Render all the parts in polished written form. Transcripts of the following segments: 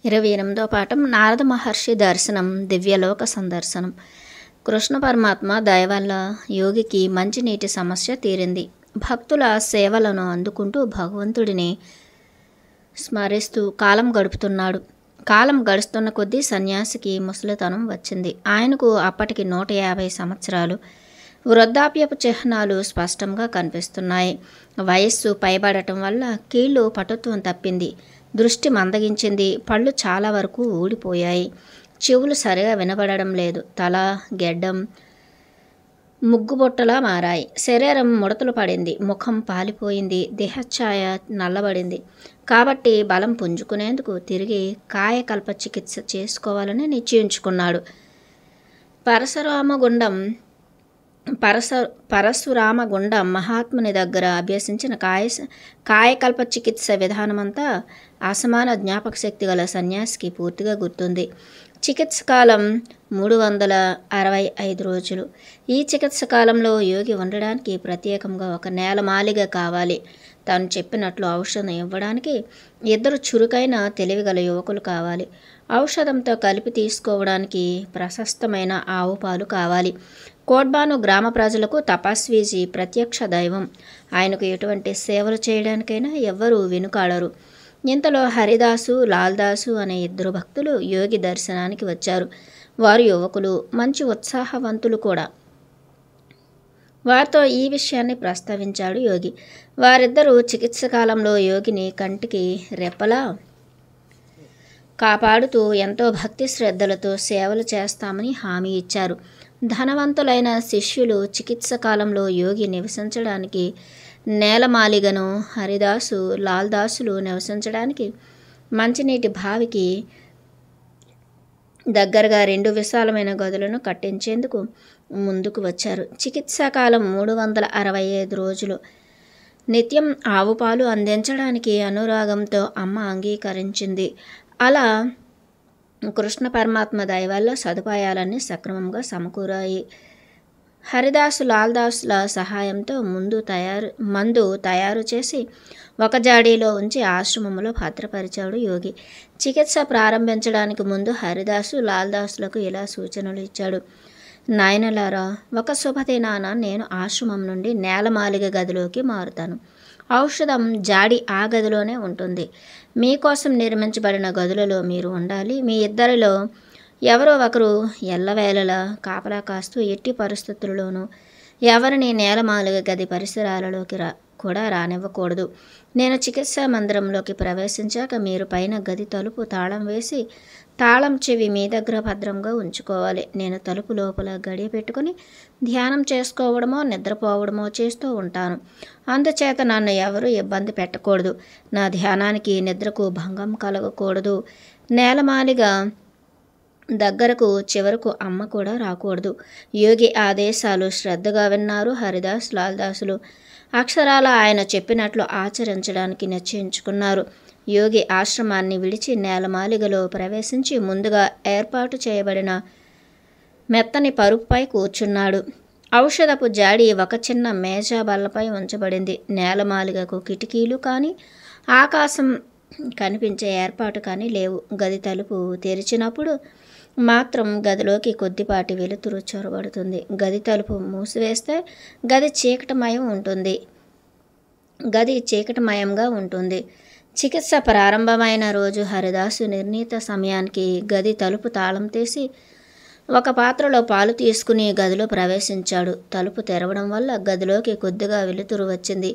28వ పాఠం నారద మహర్షి దర్శనం దివ్యలోక సందర్శనం. కృష్ణ పరమాత్మ దయ వల్ల యోగికి మంచినీటి సమస్య తీరింది. భక్తుల సేవలను అందుకుంటూ భగవంతుడిని స్మరిస్తూ కాలం గడుపుతున్నాడు. కాలం గడుస్తున్న కొద్దీ సన్యాసికి ముసలితనం వచ్చింది. ఆయనకు అప్పటికి 150 సంవత్సరాలు. వృద్ధాప్యపు చిహ్నాలు స్పష్టంగా కనిపిస్తున్నాయి. వయస్సు పైబడటం వల్ల కీళ్ళు పటుత్వం తప్పింది. దృష్టి మందగించింది. పళ్ళు చాలా వరకు ఊడిపోయాయి. చెవులు సరిగా వినబడడం లేదు. తల గెడ్డం ముగ్గుబొట్టలా మారాయి. శరీరం ముడతలు పడింది. ముఖం పాలిపోయింది. దేహఛాయ నల్లబడింది. కాబట్టి బలం పుంజుకునేందుకు తిరిగి కాయకల్ప చికిత్స చేసుకోవాలని నిశ్చయించుకున్నాడు. పరశురామగుండం మహాత్ముని దగ్గర అభ్యసించిన కాయకల్ప చికిత్స విధానమంతా అసమాన జ్ఞాపక శక్తి గల సన్యాసికి పూర్తిగా గుర్తుంది. చికిత్స కాలం 365 రోజులు. ఈ చికిత్స కాలంలో యోగి ఉండడానికి ప్రత్యేకంగా ఒక నేలమాళిగ కావాలి. తాను చెప్పినట్లు ఔషధం ఇవ్వడానికి 2 చురుకైన తెలివిగల యువకులు కావాలి. ఔషధంతో కలిపి తీసుకోవడానికి ప్రశస్తమైన ఆవు పాలు కావాలి. కోడ్బాను గ్రామ ప్రజలకు తపస్వీజీ ప్రత్యక్ష దైవం. ఆయనకు ఎటువంటి సేవలు చేయడానికైనా ఎవ్వరూ వెనుకాడరు. ఇంతలో హరిదాసు, లాల్దాసు అనే 2 భక్తులు యోగి దర్శనానికి వచ్చారు. వారు యువకులు, మంచి ఉత్సాహవంతులు కూడా. వారితో ఈ విషయాన్ని ప్రస్తావించాడు యోగి. వారిద్దరూ చికిత్స కాలంలో యోగిని కంటికి రెప్పలా కాపాడుతూ ఎంతో భక్తి శ్రద్ధలతో సేవలు చేస్తామని హామీ ఇచ్చారు. ధనవంతులైన శిష్యులు చికిత్స కాలంలో యోగి నివసించడానికి నేలమాలిగను, హరిదాసు, లాల్దాసులు నివసించడానికి మంచినీటి బావికి దగ్గరగా 2 విశాలమైన గదులను కట్టించేందుకు ముందుకు వచ్చారు. చికిత్సా కాలం 365 రోజులు. నిత్యం ఆవు పాలు అందించడానికి అనురాగంతో అమ్మ అంగీకరించింది. అలా కృష్ణ పరమాత్మ దయ వల్ల సదుపాయాలన్నీ సక్రమంగా సమకూరాయి. హరిదాసు, లాల్దాసుల సహాయంతో మందు తయారు చేసి ఒక జాడీలో ఉంచి ఆశ్రమంలో భద్రపరిచాడు యోగి. చికిత్స ప్రారంభించడానికి ముందు హరిదాసు, లాల్దాసులకు ఇలా సూచనలు ఇచ్చాడు. నాయనలారా, ఒక శుభదినాన నేను ఆశ్రమం నుండి నేలమాలిగ గదిలోకి మారుతాను. ఔషధం జాడి ఆ గదిలోనే ఉంటుంది. మీకోసం నిర్మించబడిన గదులలో మీరు ఉండాలి. మీ ఇద్దరిలో ఎవరో ఒకరు ఎల్లవేళలా కాపలా కాస్తూ ఎట్టి పరిస్థితుల్లోనూ ఎవరిని నేలమాలిగ గది పరిసరాలలోకి కూడా రానివ్వకూడదు. నేను చికిత్సా మందిరంలోకి ప్రవేశించాక మీరు పైన గది తలుపు తాళం వేసి తాళం చెవి మీ దగ్గర భద్రంగా ఉంచుకోవాలి. నేను తలుపు లోపల గడియ పెట్టుకుని ధ్యానం చేసుకోవడమో నిద్రపోవడమో చేస్తూ ఉంటాను. అందుచేత నన్ను ఎవరూ ఇబ్బంది పెట్టకూడదు. నా ధ్యానానికి నిద్రకు భంగం కలగకూడదు. నేలమాలిగ దగ్గరకు చివరకు అమ్మ కూడా రాకూడదు. యోగి ఆదేశాలు శ్రద్ధగా విన్నారు. హరిదాస్, లాల్దాసులు అక్షరాల ఆయన చెప్పినట్లు ఆచరించడానికి నిశ్చయించుకున్నారు. యోగి ఆశ్రమాన్ని విడిచి నేలమాలిగలో ప్రవేశించి ముందుగా ఏర్పాటు చేయబడిన మెత్తని పరుపుపై కూర్చున్నాడు. ఔషధపు జాడి ఒక చిన్న మేజా బల్లపై ఉంచబడింది. నేలమాలిగకు కిటికీలు కానీ ఆకాశం కనిపించే ఏర్పాటు కానీ లేవు. గది తలుపు తెరిచినప్పుడు మాత్రం గదిలోకి కొద్దిపాటి వెలుతురు చొరబడుతుంది. గది తలుపు మూసివేస్తే గది చీకటిమయంగా ఉంటుంది. చికిత్స ప్రారంభమైన రోజు హరిదాసు నిర్ణీత సమయానికి గది తలుపు తాళం తీసి ఒక పాత్రలో పాలు తీసుకుని గదిలో ప్రవేశించాడు. తలుపు తెరవడం వల్ల గదిలోకి కొద్దిగా వెలుతురు వచ్చింది.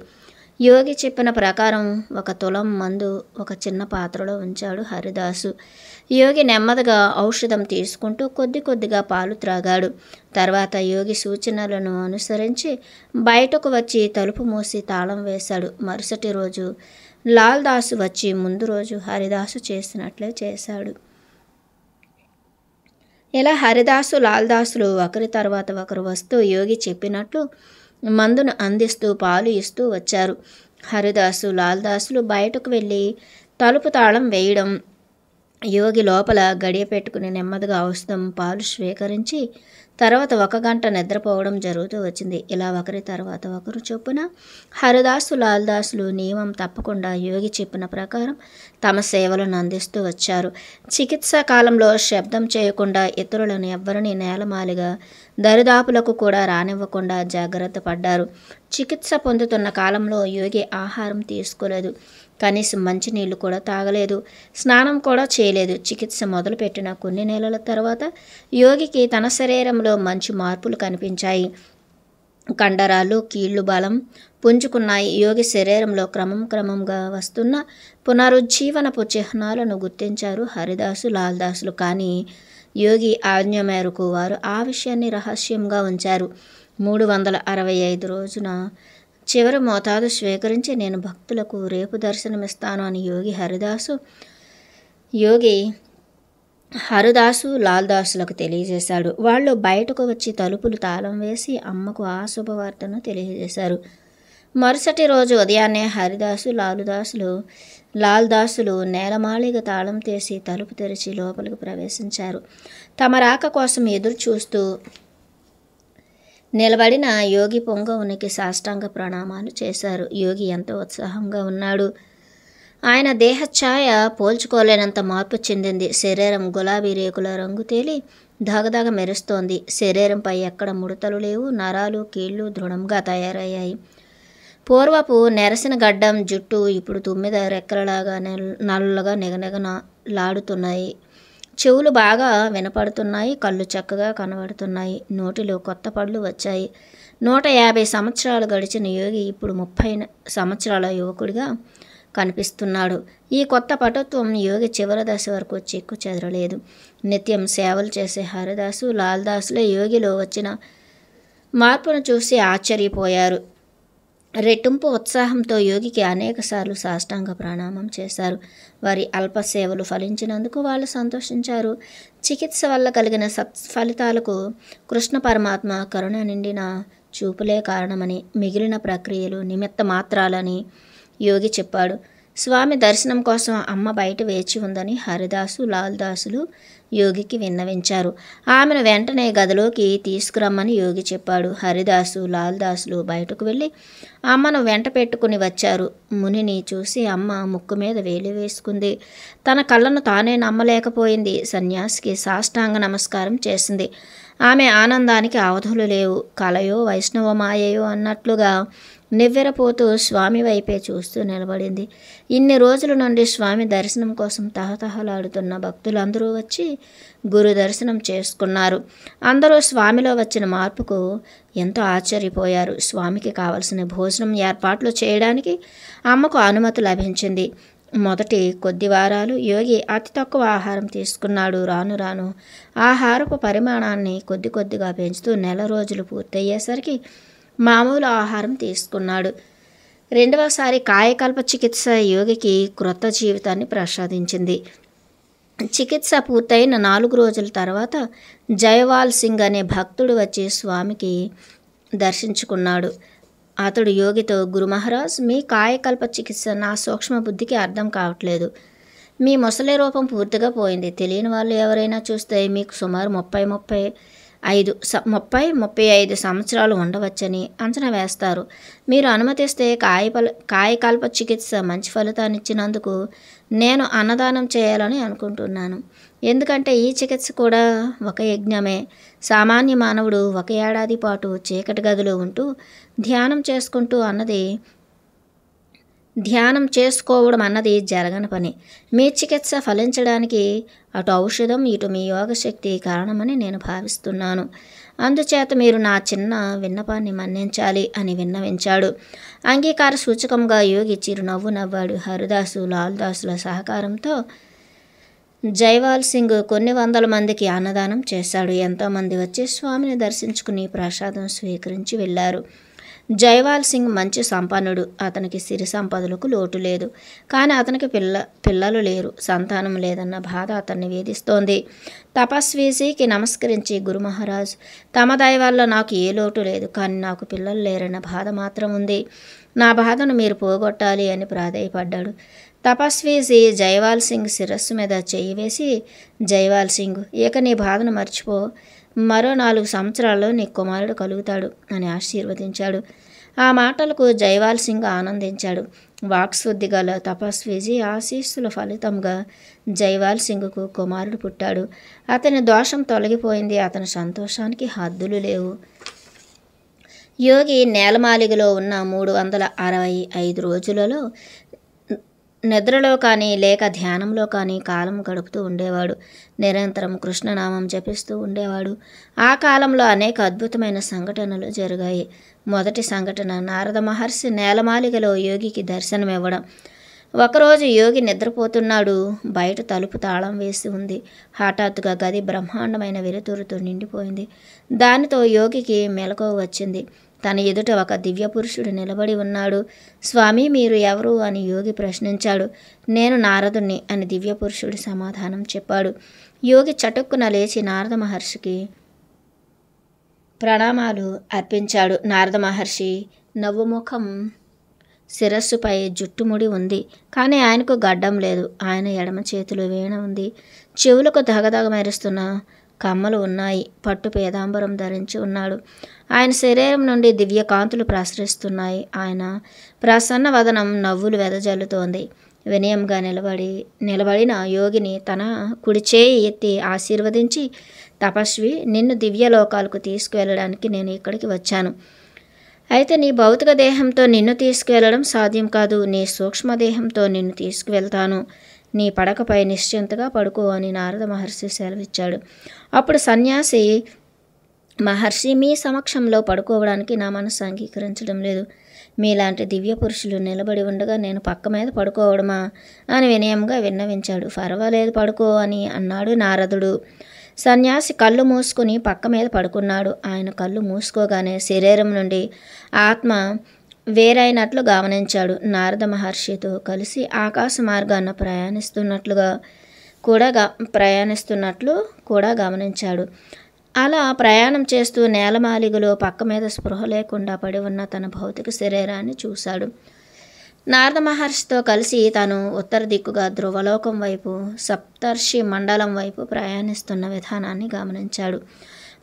యోగి చెప్పిన ప్రకారం 1 తులం మందు ఒక చిన్న పాత్రలో ఉంచాడు హరిదాసు. యోగి నెమ్మదిగా ఔషధం తీసుకుంటూ కొద్దిగా పాలు త్రాగాడు. తర్వాత యోగి సూచనలను అనుసరించి బయటకు వచ్చి తలుపు మూసి తాళం వేశాడు. మరుసటి రోజు లాల్దాసు వచ్చి ముందు రోజు హరిదాసు చేసినట్లే చేశాడు. ఇలా హరిదాసు, లాల్దాసులు ఒకరి తర్వాత ఒకరు వస్తూ యోగి చెప్పినట్లు మందును అందిస్తూ పాలు ఇస్తూ వచ్చారు. హరిదాసు, లాల్దాసులు బయటకు వెళ్ళి తలుపు తాళం వేయడం, యోగి లోపల గడియ పెట్టుకుని నెమ్మదిగా ఔషధం పాలు స్వీకరించి తర్వాత 1 గంట నిద్రపోవడం జరుగుతూ వచ్చింది. ఇలా ఒకరి తర్వాత ఒకరు చొప్పున హరిదాసు లాల్దాసులు నియమం తప్పకుండా యోగి చెప్పిన ప్రకారం తమ సేవలను అందిస్తూ వచ్చారు. చికిత్సా కాలంలో శబ్దం చేయకుండా ఇతరులను ఎవ్వరిని నేలమాలిగా దరిదాపులకు కూడా రానివ్వకుండా జాగ్రత్త పడ్డారు. చికిత్స పొందుతున్న కాలంలో యోగి ఆహారం తీసుకోలేదు, కనీసం మంచినీళ్లు కూడా తాగలేదు, స్నానం కూడా చేయలేదు. చికిత్స మొదలుపెట్టిన కొన్ని నెలల తర్వాత యోగికి తన శరీరంలో మంచి మార్పులు కనిపించాయి. కండరాలు, కీళ్లు బలం పుంజుకున్నాయి. యోగి శరీరంలో క్రమంగా వస్తున్న పునరుజ్జీవనపు చిహ్నాలను గుర్తించారు హరిదాసు లాల్దాసులు. కానీ యోగి ఆజ్ఞ మేరకు వారు ఆ విషయాన్ని రహస్యంగా ఉంచారు. 365 రోజున చివరి మోతాదు స్వీకరించి నేను భక్తులకు రేపు దర్శనమిస్తాను అని యోగి హరిదాసు లాల్దాసులకు తెలియజేశాడు. వాళ్ళు బయటకు వచ్చి తలుపులు తాళం వేసి అమ్మకు ఆ శుభవార్తను తెలియజేశారు. మరుసటి రోజు ఉదయాన్నే హరిదాసు లాల్దాసులు నేలమాళిగ తాళం తీసి తలుపు తెరిచి లోపలికి ప్రవేశించారు. తమ రాక కోసం ఎదురు చూస్తూ నిలబడిన యోగి పొంగవునికి సాష్టాంగ ప్రణామాలు చేశారు. యోగి ఎంతో ఉత్సాహంగా ఉన్నాడు. ఆయన దేహఛాయ పోల్చుకోలేనంత మార్పు చెందింది. శరీరం గులాబీ రేకుల రంగు తేలి దగదగ మెరుస్తోంది. శరీరంపై ఎక్కడ ముడతలు లేవు. నరాలు, కీళ్లు దృఢంగా తయారయ్యాయి. పూర్వపు నెరసిన గడ్డం, జుట్టు ఇప్పుడు తుమ్మిద రెక్కలలాగా నల్లగా నిగనిగలాడుతున్నాయి. చెవులు బాగా వినపడుతున్నాయి. కళ్ళు చక్కగా కనబడుతున్నాయి. నోటిలో కొత్త పళ్ళు వచ్చాయి. 150 సంవత్సరాలు గడిచిన యోగి ఇప్పుడు 30 సంవత్సరాల యువకుడిగా కనిపిస్తున్నాడు. ఈ కొత్త పటుత్వం యోగి చివరి దశ వరకు చెక్కు చెదరలేదు. నిత్యం సేవలు చేసే హరిదాసు లాల్దాసులే యోగిలో వచ్చిన మార్పును చూసి ఆశ్చర్యపోయారు. రెట్టింపు ఉత్సాహంతో యోగికి అనేకసార్లు సాష్టాంగ ప్రణామం చేశారు. వారి అల్ప సేవలు ఫలించినందుకు వాళ్ళు సంతోషించారు. చికిత్స వల్ల కలిగిన సత్ఫలితాలకు కృష్ణ పరమాత్మ కరుణ నిండిన చూపులే కారణమని, మిగిలిన ప్రక్రియలు నిమిత్త మాత్రాలని యోగి చెప్పాడు. స్వామి దర్శనం కోసం అమ్మ బయట వేచి ఉందని హరిదాసు లాల్దాసులు యోగికి విన్నవించారు. ఆమెను వెంటనే గదిలోకి తీసుకురమ్మని యోగి చెప్పాడు. హరిదాసు లాల్దాసులు బయటకు వెళ్ళి అమ్మను వెంట పెట్టుకుని వచ్చారు. మునిని చూసి అమ్మ ముక్కు మీద వేలు వేసుకుంది. తన కళ్ళను తానే నమ్మలేకపోయింది. సన్యాసికి సాష్టాంగ నమస్కారం చేసింది. ఆమె ఆనందానికి అవధులు లేవు. కలయో వైష్ణవ మాయయో అన్నట్లుగా నివ్వెరపోతూ స్వామి వైపే చూస్తూ నిలబడింది. ఇన్ని రోజుల నుండి స్వామి దర్శనం కోసం తహతహలాడుతున్న భక్తులందరూ వచ్చి గురు దర్శనం చేసుకున్నారు. అందరూ స్వామిలో వచ్చిన మార్పుకు ఎంతో ఆశ్చర్యపోయారు. స్వామికి కావలసిన భోజనం ఏర్పాట్లు చేయడానికి అమ్మకు అనుమతి లభించింది. మొదటి కొద్ది వారాలు యోగి అతి తక్కువ ఆహారం తీసుకున్నాడు. రాను రాను ఆహారపు పరిమాణాన్ని కొద్దిగా పెంచుతూ నెల రోజులు పూర్తయ్యేసరికి మామూలు ఆహారం తీసుకున్నాడు. రెండవసారి కాయకల్ప చికిత్స యోగికి క్రొత్త జీవితాన్ని ప్రసాదించింది. చికిత్స పూర్తయిన 4 రోజుల తర్వాత జైవాల్ సింగ్ అనే భక్తుడు వచ్చి స్వామికి దర్శించుకున్నాడు. అతడు యోగితో, గురు మహారాజ్, మీ కాయకల్ప చికిత్స నా సూక్ష్మ బుద్ధికి అర్థం కావట్లేదు. మీ ముసలి రూపం పూర్తిగా పోయింది. తెలియని వాళ్ళు ఎవరైనా చూస్తే మీకు సుమారు 35 సంవత్సరాలు ఉండవచ్చని అంచనా వేస్తారు. మీరు అనుమతిస్తే కాయకల్ప చికిత్స మంచి ఫలితాన్ని ఇచ్చినందుకు నేను అన్నదానం చేయాలని అనుకుంటున్నాను. ఎందుకంటే ఈ చికిత్స కూడా ఒక యజ్ఞమే. సామాన్య మానవుడు 1 ఏడాది పాటు చీకటి గదిలో ఉంటూ ధ్యానం చేసుకోవడం అన్నది జరగని పని. మీ చికిత్స ఫలించడానికి అటు ఔషధం, ఇటు మీ యోగశక్తి కారణమని నేను భావిస్తున్నాను. అందుచేత మీరు నా చిన్న విన్నపాన్ని మన్నించాలి అని విన్నవించాడు. అంగీకార సూచకంగా యోగి చిరునవ్వు నవ్వాడు. హరిదాసు లాల్దాసుల సహకారంతో జైవాల్ సింగ్ కొన్ని వందల మందికి అన్నదానం చేశాడు. ఎంతోమంది వచ్చి స్వామిని దర్శించుకుని ప్రసాదం స్వీకరించి వెళ్ళారు. జైవాల్ సింగ్ మంచి సంపన్నుడు. అతనికి సిరి సంపదలకు లోటు లేదు. కానీ అతనికి పిల్లలు లేరు. సంతానం లేదన్న బాధ అతన్ని వేధిస్తోంది. తపస్వీజీకి నమస్కరించి, గురు మహారాజ్, తమ దయ వల్ల నాకు ఏ లోటు లేదు. కానీ నాకు పిల్లలు లేరన్న బాధ మాత్రం ఉంది. నా బాధను మీరు పోగొట్టాలి అని ప్రాధేయపడ్డాడు. తపస్వీజీ జైవాల్ సింగ్ శిరస్సు మీద చెయ్యి వేసి, జైవాల్ సింగ్, ఇక నీ బాధను మర్చిపో. మరో 4 సంవత్సరాల్లో నీ కుమారుడు కలుగుతాడు అని ఆశీర్వదించాడు. ఆ మాటలకు జైవాల్ సింగ్ ఆనందించాడు. వాక్శుద్ధి గల తపస్విజీ ఆశీస్సుల ఫలితంగా జైవాల్ సింగ్కు కుమారుడు పుట్టాడు. అతని దోషం తొలగిపోయింది. అతని సంతోషానికి హద్దులు లేవు. యోగి నేలమాలిగలో ఉన్న 365 రోజులలో నిద్రలో కానీ లేక ధ్యానంలో కానీ కాలం గడుపుతూ ఉండేవాడు. నిరంతరం కృష్ణనామం జపిస్తూ ఉండేవాడు. ఆ కాలంలో అనేక అద్భుతమైన సంఘటనలు జరిగాయి. మొదటి సంఘటన, నారద మహర్షి నేలమాలిగలో యోగికి దర్శనమివ్వడం. ఒకరోజు యోగి నిద్రపోతున్నాడు. బయట తలుపు తాళం వేసి ఉంది. హఠాత్తుగా గది బ్రహ్మాండమైన వెలుతురుతో నిండిపోయింది. దానితో యోగికి మెలకువ వచ్చింది. తన ఎదుట ఒక దివ్య పురుషుడు నిలబడి ఉన్నాడు. స్వామి, మీరు ఎవరు అని యోగి ప్రశ్నించాడు. నేను నారదుణ్ణి అని దివ్య పురుషుడు సమాధానం చెప్పాడు. యోగి చటుక్కున లేచి నారద మహర్షికి ప్రణామాలు అర్పించాడు. నారద మహర్షి నవ్వుముఖం, శిరస్సుపై జుట్టుముడి ఉంది, కానీ ఆయనకు గడ్డం లేదు. ఆయన ఎడమ చేతిలో వీణ ఉంది. చెవులకు దగదగ మెరుస్తున్న కమ్మలు ఉన్నాయి. పట్టు పీతాంబరం ధరించి ఉన్నాడు. ఆయన శరీరం నుండి దివ్య కాంతులు ప్రసరిస్తున్నాయి. ఆయన ప్రసన్న వదనం నవ్వులు వెదజల్లుతోంది. వినయంగా నిలబడిన యోగిని తన కుడి చేయి ఎత్తి ఆశీర్వదించి, తపస్వి, నిన్ను దివ్యలోకాలకు తీసుకువెళ్ళడానికి నేను ఇక్కడికి వచ్చాను. అయితే నీ భౌతిక దేహంతో నిన్ను తీసుకువెళ్ళడం సాధ్యం కాదు. నీ సూక్ష్మదేహంతో నిన్ను తీసుకువెళ్తాను. నీ పడకపై నిశ్చింతగా పడుకో అని నారద మహర్షి సెలవిచ్చాడు. అప్పుడు సన్యాసి, మహర్షి, మీ సమక్షంలో పడుకోవడానికి నా మనసు అంగీకరించడం లేదు. మీలాంటి దివ్య పురుషులు నిలబడి ఉండగా నేను పక్క మీద పడుకోవడమా అని వినయంగా విన్నవించాడు. పర్వాలేదు, పడుకో అని అన్నాడు నారదుడు. సన్యాసి కళ్ళు మూసుకుని పక్క మీద పడుకున్నాడు. ఆయన కళ్ళు మూసుకోగానే శరీరం నుండి ఆత్మ వేరైనట్లు గమనించాడు. నారద మహర్షితో కలిసి ఆకాశ మార్గాన ప్రయాణిస్తున్నట్లు కూడా గమనించాడు. అలా ప్రయాణం చేస్తూ నేలమాలిగలో పక్క మీద స్పృహ లేకుండా పడి ఉన్న తన భౌతిక శరీరాన్ని చూశాడు. నారద మహర్షితో కలిసి తాను ఉత్తర దిక్కుగా ధ్రువలోకం వైపు, సప్తర్షి మండలం వైపు ప్రయాణిస్తున్న విధానాన్ని గమనించాడు.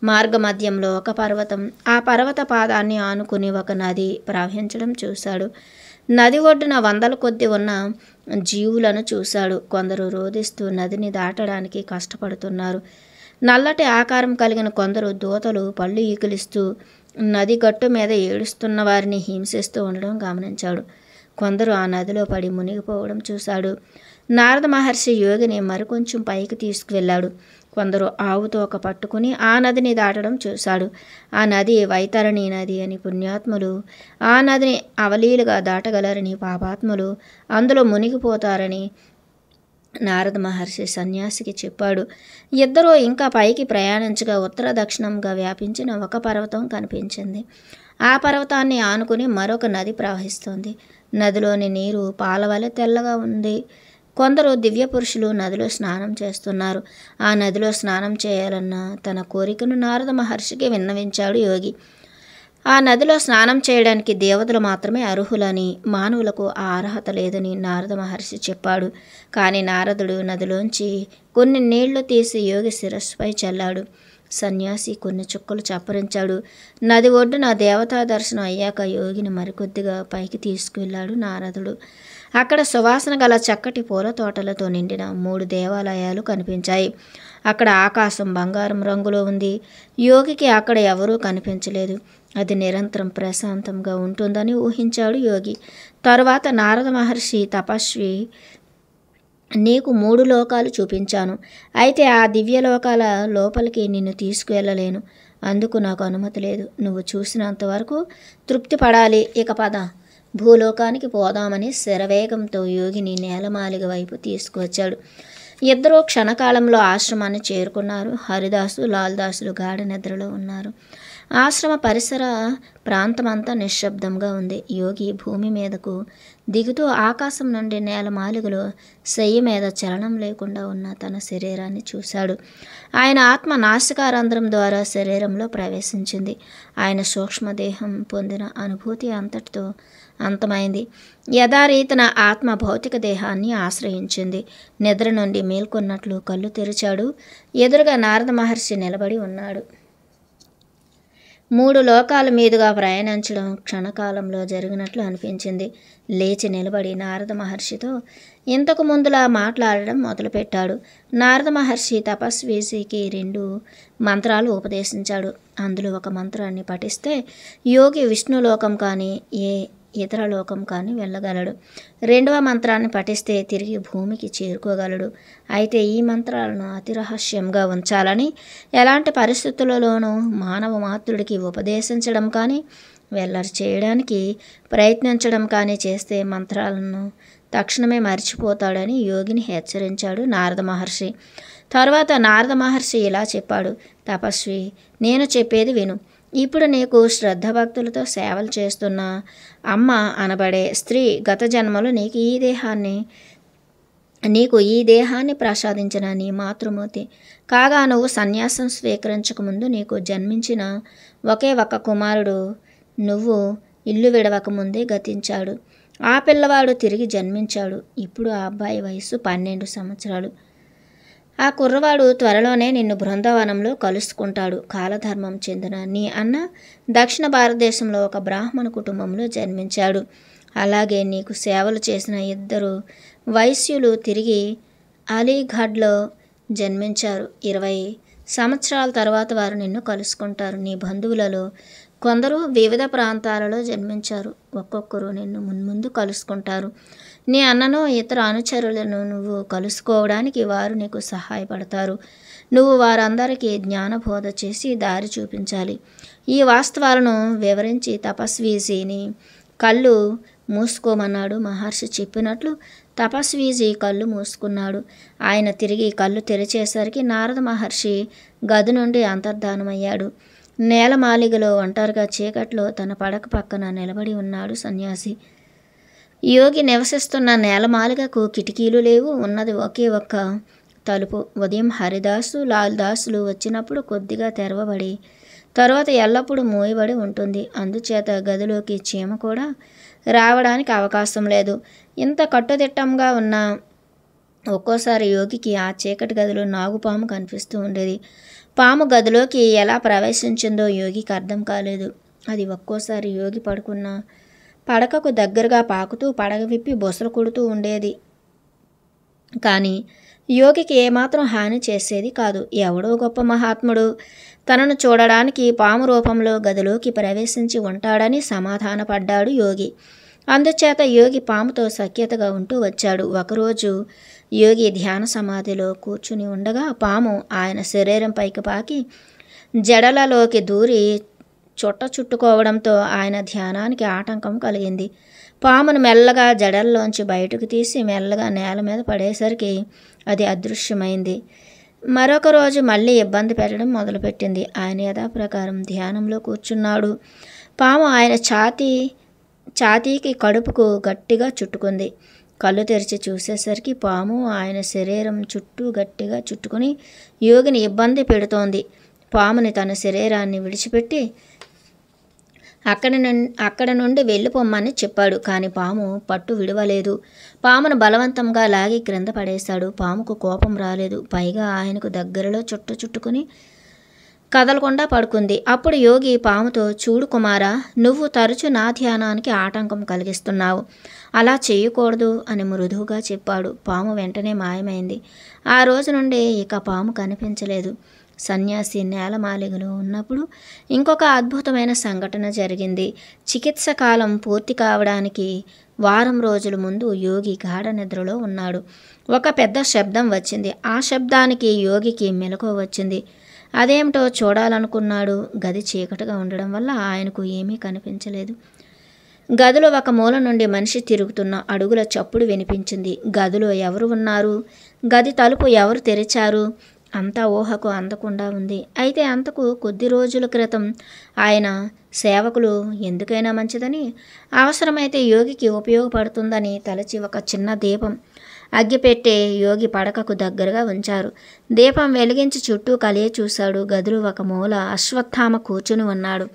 మార్గ మధ్యంలో ఒక పర్వతం, ఆ పర్వత పాదాన్ని ఆనుకుని ఒక నది ప్రవహించడం చూశాడు. నది ఒడ్డున వందల కొద్ది ఉన్న జీవులను చూశాడు. కొందరు రోదిస్తూ నదిని దాటడానికి కష్టపడుతున్నారు. నల్లటి ఆకారం కలిగిన కొందరు దూతలు పళ్ళు ఈకిలిస్తూ నది గట్టు మీద ఏడుస్తున్న వారిని హింసిస్తూ ఉండడం గమనించాడు. కొందరు ఆ నదిలో పడి మునిగిపోవడం చూశాడు. నారద మహర్షి యోగిని మరికొంచెం పైకి తీసుకువెళ్ళాడు. కొందరు ఆవుతోక పట్టుకుని ఆ నదిని దాటడం చూశాడు. ఆ నది వైతరణి నది అని పుణ్యాత్ములు ఆ నదిని అవలీలుగా దాటగలరని, పాపాత్ములు అందులో మునిగిపోతారని నారద మహర్షి సన్యాసికి చెప్పాడు. ఇద్దరూ ఇంకా పైకి ప్రయాణించగా ఉత్తర దక్షిణంగా వ్యాపించిన ఒక పర్వతం కనిపించింది. ఆ పర్వతాన్ని ఆనుకుని మరొక నది ప్రవహిస్తోంది. నదిలోని నీరు పాలవలె తెల్లగా ఉంది. కొందరు దివ్య పురుషులు నదిలో స్నానం చేస్తున్నారు. ఆ నదిలో స్నానం చేయాలన్న తన కోరికను నారద మహర్షికి విన్నవించాడు యోగి. ఆ నదిలో స్నానం చేయడానికి దేవతలు మాత్రమే అర్హులని, మానవులకు ఆ అర్హత లేదని నారద మహర్షి చెప్పాడు. కానీ నారదుడు నదిలోంచి కొన్ని నీళ్లు తీసి యోగి శిరస్సుపై చల్లాడు. సన్యాసి కొన్ని చుక్కలు చప్పరించాడు. నది ఒడ్డున దేవతా దర్శనం అయ్యాక యోగిని మరికొద్దిగా పైకి తీసుకువెళ్ళాడు నారదుడు. అక్కడ సువాసన గల చక్కటి పూల తోటలతో నిండిన 3 దేవాలయాలు కనిపించాయి. అక్కడ ఆకాశం బంగారం రంగులో ఉంది. యోగికి అక్కడ ఎవరూ కనిపించలేదు. అది నిరంతరం ప్రశాంతంగా ఉంటుందని ఊహించాడు యోగి. తరువాత నారద మహర్షి, తపస్వి, నీకు 3 లోకాలు చూపించాను. అయితే ఆ దివ్యలోకాల లోపలికి నిన్ను తీసుకువెళ్ళలేను. అందుకు నాకు అనుమతి లేదు. నువ్వు చూసినంత వరకు తృప్తి పడాలి. ఇక పద, భూలోకానికి పోదామని శరవేగంతో యోగిని నేలమాలిగ వైపు తీసుకువచ్చాడు. ఇద్దరూ క్షణకాలంలో ఆశ్రమాన్ని చేరుకున్నారు. హరిదాసు, లాల్దాసులు గాఢ నిద్రలో ఉన్నారు. ఆశ్రమ పరిసర ప్రాంతమంతా నిశ్శబ్దంగా ఉంది. యోగి భూమి మీదకు దిగుతూ ఆకాశం నుండి నేలమాలిగలో శయ్య మీద చలనం లేకుండా ఉన్న తన శరీరాన్ని చూశాడు. ఆయన ఆత్మ నాసికారంధ్రం ద్వారా శరీరంలో ప్రవేశించింది. ఆయన సూక్ష్మదేహం పొందిన అనుభూతి అంతటితో అంతమైంది. యథారీతిన ఆత్మ భౌతిక దేహాన్ని ఆశ్రయించింది. నిద్ర నుండి మేల్కొన్నట్లు కళ్ళు తెరిచాడు. ఎదురుగా నారద మహర్షి నిలబడి ఉన్నాడు. 3 లోకాల మీదుగా ప్రయాణించడం క్షణకాలంలో జరిగినట్లు అనిపించింది. లేచి నిలబడి నారద మహర్షితో ఇంతకు ముందులా మాట్లాడడం మొదలుపెట్టాడు. నారద మహర్షి తపస్వీకి 2 మంత్రాలు ఉపదేశించాడు. అందులో ఒక మంత్రాన్ని పఠిస్తే యోగి విష్ణులోకం కానీ ఏ ఇతర లోకం కానీ వెళ్ళగలడు. 2వ మంత్రాన్ని పఠిస్తే తిరిగి భూమికి చేరుకోగలడు. అయితే ఈ మంత్రాలను అతి రహస్యంగా ఉంచాలని, ఎలాంటి పరిస్థితులలోనూ మానవ మాతృడికి ఉపదేశించడం కానీ వెల్లడి చేయడానికి ప్రయత్నించడం కానీ చేస్తే మంత్రాలను తక్షణమే మర్చిపోతాడని యోగిని హెచ్చరించాడు నారద మహర్షి. తర్వాత నారద మహర్షి ఇలా చెప్పాడు. తపస్వి, నేను చెప్పేది విను. ఇప్పుడు నీకు శ్రద్ధభక్తులతో సేవలు చేస్తున్న అమ్మ అనబడే స్త్రీ గత జన్మలో నీకు ఈ దేహాన్ని ప్రసాదించిన నీ మాతృమూర్తి కాగా, నువ్వు సన్యాసం స్వీకరించకముందు నీకు జన్మించిన ఒకే ఒక్క కుమారుడు నువ్వు ఇల్లు విడవకముందే గతించాడు. ఆ పిల్లవాడు తిరిగి జన్మించాడు. ఇప్పుడు ఆ అబ్బాయి వయసు 12 సంవత్సరాలు. ఆ కుర్రవాడు త్వరలోనే నిన్ను బృందావనంలో కలుసుకుంటాడు. కాలధర్మం చెందిన నీ అన్న దక్షిణ భారతదేశంలో ఒక బ్రాహ్మణ కుటుంబంలో జన్మించాడు. అలాగే నీకు సేవలు చేసిన 2 వైశ్యులు తిరిగి అలీఘడ్లో జన్మించారు. 20 సంవత్సరాల తర్వాత వారు నిన్ను కలుసుకుంటారు. నీ బంధువులలో కొందరు వివిధ ప్రాంతాలలో జన్మించారు. ఒక్కొక్కరు నిన్ను మున్ముందు కలుసుకుంటారు. నీ అన్నను ఇతర అనుచరులను నువ్వు కలుసుకోవడానికి వారు నీకు సహాయపడతారు. నువ్వు వారందరికీ జ్ఞానబోధ చేసి దారి చూపించాలి. ఈ వాస్తవాలను వివరించి తపస్వీజీని కళ్ళు మూసుకోమన్నాడు. మహర్షి చెప్పినట్లు తపస్వీజీ కళ్ళు మూసుకున్నాడు. ఆయన తిరిగి కళ్ళు తెరిచేసరికి నారద మహర్షి గది నుండి అంతర్ధానమయ్యాడు. నేలమాలిగలో ఒంటరిగా చీకట్లో తన పడక పక్కన నిలబడి ఉన్నాడు సన్యాసి. యోగి నివసిస్తున్న నేలమాలిగకు కిటికీలు లేవు. ఉన్నది ఒకే ఒక్క తలుపు. ఉదయం హరిదాసు, లాల్దాసులు వచ్చినప్పుడు కొద్దిగా తెరవబడి తరువాత ఎల్లప్పుడూ మూయబడి ఉంటుంది. అందుచేత గదిలోకి చీమ కూడా రావడానికి అవకాశం లేదు. ఇంత కట్టుదిట్టంగా ఉన్న ఒక్కోసారి యోగికి ఆ చీకటి గదిలో నాగుపాము కనిపిస్తూ ఉండేది. పాము గదిలోకి ఎలా ప్రవేశించిందో యోగికి అర్థం కాలేదు. అది ఒక్కోసారి యోగి పడుకున్న పడకకు దగ్గరగా పాకుతూ పడగ విప్పి బొసలు కొడుతూ ఉండేది. కానీ యోగికి ఏమాత్రం హాని చేసేది కాదు. ఎవడో గొప్ప మహాత్ముడు తనను చూడడానికి పాము రూపంలో గదిలోకి ప్రవేశించి ఉంటాడని సమాధానపడ్డాడు యోగి. అందుచేత యోగి పాముతో సఖ్యతగా ఉంటూ వచ్చాడు. ఒకరోజు యోగి ధ్యాన సమాధిలో కూర్చుని ఉండగా పాము ఆయన శరీరం పైకి పాకి జడలలోకి దూరి చుట్టుకోవడంతో ఆయన ధ్యానానికి ఆటంకం కలిగింది. పామును మెల్లగా జడల్లోంచి బయటకు తీసి మెల్లగా నేల మీద పడేసరికి అది అదృశ్యమైంది. మరొక రోజు మళ్ళీ ఇబ్బంది పెట్టడం మొదలుపెట్టింది. ఆయన యథాప్రకారం ధ్యానంలో కూర్చున్నాడు. పాము ఆయన ఛాతీకి కడుపుకు గట్టిగా చుట్టుకుంది. కళ్ళు తెరిచి చూసేసరికి పాము ఆయన శరీరం చుట్టూ గట్టిగా చుట్టుకుని యోగిని ఇబ్బంది పెడుతోంది. పాముని తన శరీరాన్ని విడిచిపెట్టి అక్కడ నుండి వెళ్ళిపోమ్మని చెప్పాడు. కానీ పాము పట్టు విడవలేదు. పామును బలవంతంగా లాగి క్రింద పడేశాడు. పాముకు కోపం రాలేదు. పైగా ఆయనకు దగ్గరలో చుట్టుకుని కదలకుండా పడుకుంది. అప్పుడు యోగి పాముతో, చూడు కుమారా, నువ్వు తరచు నా ధ్యానానికి ఆటంకం కలిగిస్తున్నావు. అలా చేయకూడదు అని మృదువుగా చెప్పాడు. పాము వెంటనే మాయమైంది. ఆ రోజు నుండి ఇక పాము కనిపించలేదు. సన్యాసి నేలమాలిగలో ఉన్నప్పుడు ఇంకొక అద్భుతమైన సంఘటన జరిగింది. చికిత్స కాలం పూర్తి కావడానికి వారం రోజుల ముందు యోగి గాఢ నిద్రలో ఉన్నాడు. ఒక పెద్ద శబ్దం వచ్చింది. ఆ శబ్దానికి యోగికి మెలకువ వచ్చింది. అదేమిటో చూడాలనుకున్నాడు. గది చీకటిగా ఉండడం వల్ల ఆయనకు ఏమీ కనిపించలేదు. గదిలో ఒక మూల నుండి మనిషి తిరుగుతున్న అడుగుల చప్పుడు వినిపించింది. గదిలో ఎవరు ఉన్నారు? గది తలుపు ఎవరు తెరిచారు? అంతా ఊహకు అందకుండా ఉంది. అయితే అంతకు కొద్ది రోజుల క్రితం ఆయన సేవకులు ఎందుకైనా మంచిదని, అవసరమైతే యోగికి ఉపయోగపడుతుందని తలచి ఒక చిన్న దీపం అగ్గిపెట్టే యోగి పడకకు దగ్గరగా ఉంచారు. దీపం వెలిగించి చుట్టూ కలియ చూశాడు. గదిలో ఒక మూల అశ్వత్థామ కూర్చుని ఉన్నాడు.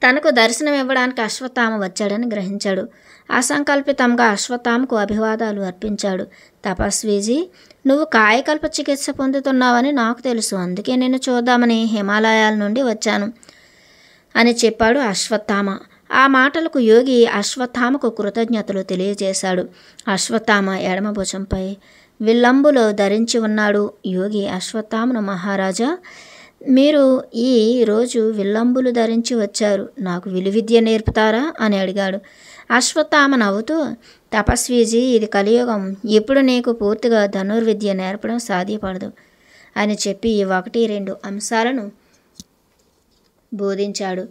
తనకు దర్శనం ఇవ్వడానికి అశ్వత్థామ వచ్చాడని గ్రహించాడు. అసంకల్పితంగా అశ్వత్థామకు అభివాదాలు అర్పించాడు. తపస్వీజీ, నువ్వు కాయకల్ప చికిత్స పొందుతున్నావని నాకు తెలుసు, అందుకే నిన్ను చూద్దామని హిమాలయాల నుండి వచ్చాను అని చెప్పాడు అశ్వత్థామ. ఆ మాటలకు యోగి అశ్వత్థామకు కృతజ్ఞతలు తెలియజేశాడు. అశ్వత్థామ ఎడమ భుజంపై విల్లంబులో ధరించి ఉన్నాడు. యోగి అశ్వత్థామను, మహారాజా, మీరు ఈ రోజు విల్లంబులు ధరించి వచ్చారు, నాకు విలువిద్య నేర్పుతారా అని అడిగాడు. అశ్వత్థామ నవ్వుతూ, తపస్వీజీ, ఇది కలియుగం, ఇప్పుడు నీకు పూర్తిగా ధనుర్విద్య నేర్పడం సాధ్యపడదు అని చెప్పి 1-2 అంశాలను బోధించాడు.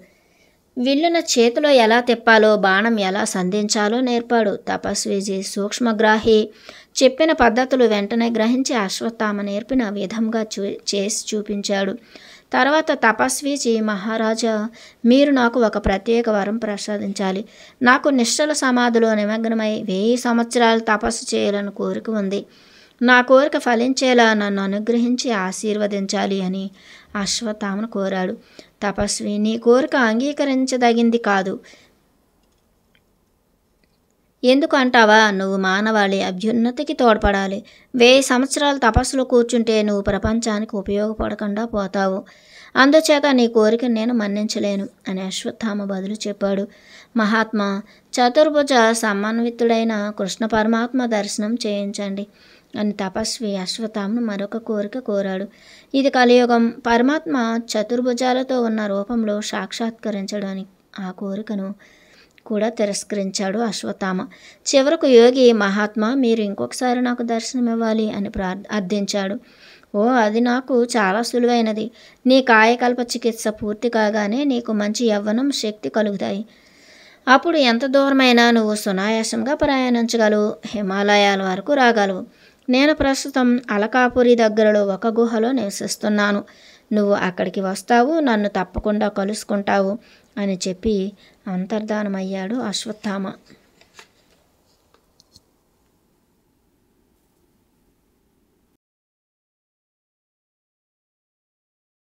విల్లున చేతిలో ఎలా తిప్పాలో, బాణం ఎలా సంధించాలో నేర్పాడు. తపస్వీజీ సూక్ష్మగ్రాహి. చెప్పిన పద్ధతులు వెంటనే గ్రహించి అశ్వత్థామ నేర్పిన విధంగా చేసి చూపించాడు. తర్వాత తపస్వీజీ, మహారాజా, మీరు నాకు ఒక ప్రత్యేక వరం ప్రసాదించాలి. నాకు నిశ్చల సమాధిలో నిమగ్నమై 1000 సంవత్సరాలు తపస్సు చేయాలని కోరిక ఉంది. నా కోరిక ఫలించేలా నన్ను అనుగ్రహించి ఆశీర్వదించాలి అని అశ్వత్థామను కోరాడు. తపస్వి, నీ కోరిక అంగీకరించదగింది కాదు. ఎందుకు అంటావా? నువ్వు మానవాళి అభ్యున్నతికి తోడ్పడాలి. 1000 సంవత్సరాలు తపస్సులో కూర్చుంటే నువ్వు ప్రపంచానికి ఉపయోగపడకుండా పోతావు. అందుచేత నీ కోరిక నేను మన్నించలేను అని అశ్వత్థామ బదులు చెప్పాడు. మహాత్మా, చతుర్భుజ సమన్వితుడైన కృష్ణ పరమాత్మ దర్శనం చేయించండి అని తపస్వి అశ్వత్థామను మరొక కోరిక కోరాడు. ఇది కలియుగం. పరమాత్మ చతుర్భుజాలతో ఉన్న రూపంలో సాక్షాత్కరించడానికి ఆ కోరికను కూడా తిరస్కరించాడు అశ్వత్థామ. చివరకు యోగి, మహాత్మా, మీరు ఇంకొకసారి నాకు దర్శనం ఇవ్వాలి అని అర్థించాడు. ఓ, అది నాకు చాలా సులువైనది. నీ కాయకల్ప చికిత్స పూర్తి కాగానే నీకు మంచి యవ్వనం, శక్తి కలుగుతాయి. అప్పుడు ఎంత దూరమైనా నువ్వు సునాయాసంగా ప్రయాణించగలవు, హిమాలయాల వరకు రాగలవు. నేను ప్రస్తుతం అలకాపురి దగ్గరలో ఒక గుహలో నివసిస్తున్నాను. నువ్వు అక్కడికి వస్తావు, నన్ను తప్పకుండా కలుసుకుంటావు అని చెప్పి అంతర్ధానమయ్యాడు అశ్వత్థామ.